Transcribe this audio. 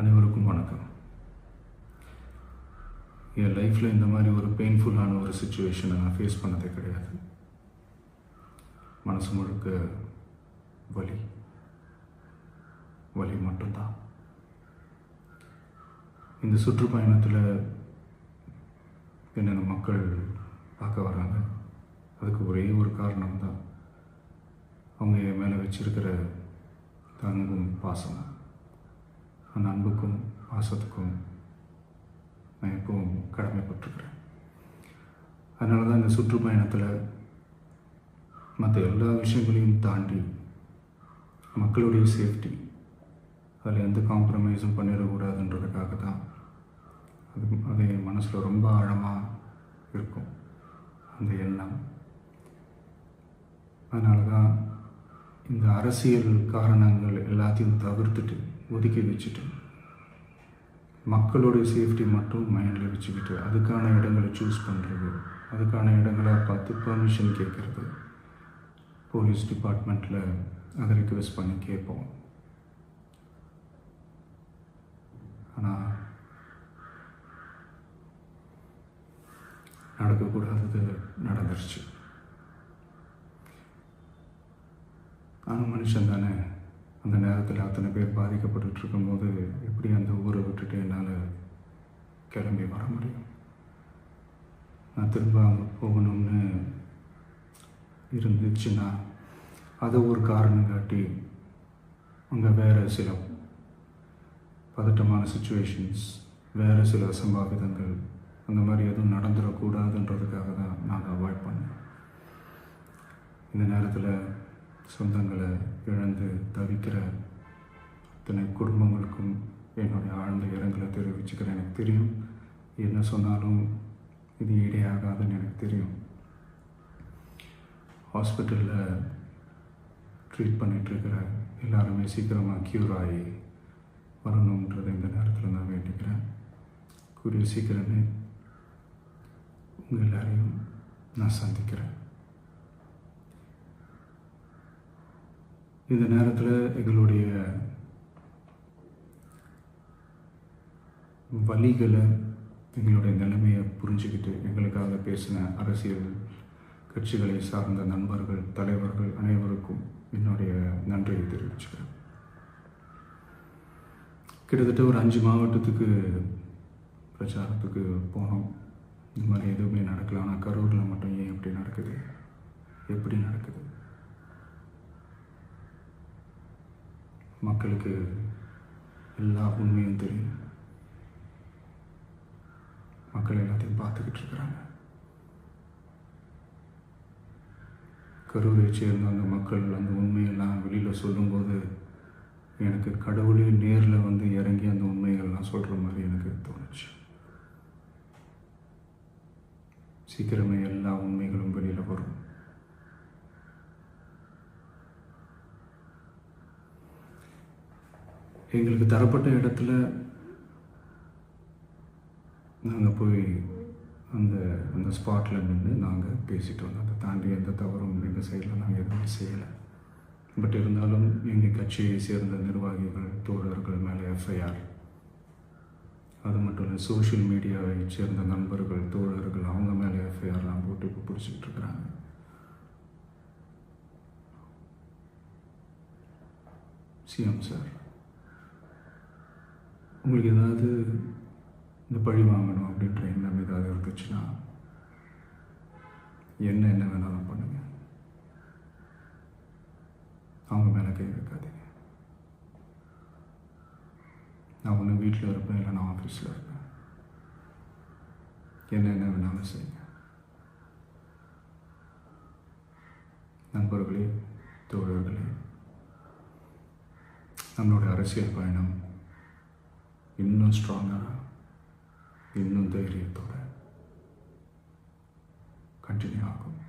அனைவருக்கும் வணக்கம். என் லைஃப்பில் இந்த மாதிரி ஒரு பெயின்ஃபுல்லான ஒரு சுச்சுவேஷனை நான் ஃபேஸ் பண்ணதே கிடையாது. மனசு முழுக்க வலி வலி மட்டும்தான். இந்த சுற்றுப்பயணத்தில் என்னென்ன மக்கள் பார்க்க வராங்க, அதுக்கு ஒரே ஒரு காரணம் தான், அவங்க என் மேலே வச்சிருக்கிற அன்பும் பாசம். அந்த அன்புக்கும் பாசத்துக்கும் நான் எப்பவும் கடமைப்பட்டிருக்கிறேன். அதனால தான் இந்த சுற்றுப்பயணத்தில் மற்ற எல்லா விஷயங்களையும் தாண்டி மக்களுடைய சேஃப்டி, அதில் எந்த காம்ப்ரமைஸும் பண்ணிடக்கூடாதுன்றதுக்காக தான் அது என் மனசில் ரொம்ப ஆழமாக இருக்கும் அந்த எண்ணம். அதனால தான் இந்த அரசியல் காரணங்கள் எல்லாத்தையும் தவிர்த்துட்டு ஒதுக்கி வச்சுட்டு மக்களுடைய சேஃப்டி மட்டும் மைண்டில் வச்சுக்கிட்டு அதுக்கான இடங்களை சூஸ் பண்ணுறது, அதுக்கான இடங்களை பார்த்து பர்மிஷன் கேட்குறது, போலீஸ் டிபார்ட்மெண்ட்டில் அதை ரிக்வெஸ்ட் பண்ணி கேட்போம். ஆனால் நடக்கக்கூடாதது நடந்துருச்சு. நானும் மனுஷன் தானே. அந்த நேரத்தில் அத்தனை பேர் பாதிக்கப்பட்டு இருக்கும்போது எப்படி அந்த ஊரை விட்டுட்டு என்னால் கிளம்பி வர முடியும்? நான் திரும்ப அங்கே போகணும்னு இருந்துச்சுன்னா அதை ஒரு காரணம் காட்டி அங்கே வேறு சில பதட்டமான சுச்சுவேஷன்ஸ், வேறு சில அசம்பாவிதங்கள் அந்த மாதிரி எதுவும் நடந்துடக்கூடாதுன்றதுக்காக தான் நான் அவாய்ட் பண்ணேன். இந்த நேரத்தில் சொந்தங்களை இழந்து தவிக்கிற அத்தனை குடும்பங்களுக்கும் என்னுடைய ஆழ்ந்த இரங்கலை தெரிவிச்சுக்கிறேன். எனக்கு தெரியும், என்ன சொன்னாலும் இது ஈடையாகாதுன்னு எனக்கு தெரியும். ஹாஸ்பிட்டலில் ட்ரீட் பண்ணிகிட்ருக்கிற எல்லாருமே சீக்கிரமாக க்யூர் ஆகி வரணுன்றதை இந்த நேரத்தில் நான் வேண்டிக்கிறேன். கூடிய சீக்கிரமே உங்கள் எல்லாரையும் நான் சந்திக்கிறேன். இந்த நேரத்தில் எங்களுடைய வலிகளை, எங்களுடைய நிலைமையை புரிஞ்சுக்கிட்டு எங்களுக்காக பேசின அரசியல் கட்சிகளை சார்ந்த நண்பர்கள், தலைவர்கள் அனைவருக்கும் என்னுடைய நன்றியை தெரிவிச்சுக்கிறேன். கிட்டத்தட்ட ஒரு 5 மாவட்டத்துக்கு பிரச்சாரத்துக்கு போனோம். இந்த மாதிரி எதுவுமே நடக்கல. ஆனால் கரூரில் மட்டும் ஏன் எப்படி நடக்குது, எப்படி நடக்குது? மக்களுக்கு எல்லா உண்மையும் தெரியும். மக்கள் எல்லாத்தையும் பார்த்துக்கிட்டு இருக்கிறாங்க. கரூரை சேர்ந்த அந்த மக்கள் அந்த உண்மையெல்லாம் வெளியில் சொல்லும்போது எனக்கு கடவுளே நேரில் வந்து இறங்கி அந்த உண்மைகள்லாம் சொல்கிற மாதிரி எனக்கு தோணுச்சு. சீக்கிரமே எல்லா உண்மைகளும் வெளியில் வரும். எங்களுக்கு தரப்பட்ட இடத்துல நாங்கள் போய் அந்த ஸ்பாட்டில் நின்று நாங்கள் பேசிட்டு வந்தோம். அதை தாண்டி எந்த தவறும் எங்கள் சைடில் நாங்கள் எதுவுமே செய்யலை. பட் இருந்தாலும் எங்கள் கட்சியை சேர்ந்த நிர்வாகிகள், தோழர்கள் மேலே எஃப்ஐஆர், அது மட்டும் இல்லை சோஷியல் மீடியாவை சேர்ந்த நண்பர்கள், தோழர்கள் அவங்க மேலே எஃப்ஐஆர்லாம் போட்டு இப்போ பிடிச்சிக்கிட்டு இருக்கிறாங்க. சிஎம் சார், உங்களுக்கு ஏதாவது இந்த பழி வாங்கணும் அப்படின்ற எண்ணம் ஏதாவது இருந்துச்சுன்னா என்ன வேணாலும் பண்ணுங்க. அவங்க மேலே கை வைக்காதீங்க. நான் ஒன்று வீட்டில் இருப்பேன், இல்லை நான் ஆஃபீஸில் இருப்பேன். என்ன வேணாலும் செய்யுங்க. நண்பர்களே, தோழர்களே, நம்மளோட அரசியல் பயணம் இன்னும் ஸ்ட்ராங்காக, இன்னும் தைரியத்தோட கண்டினியூ ஆகும்.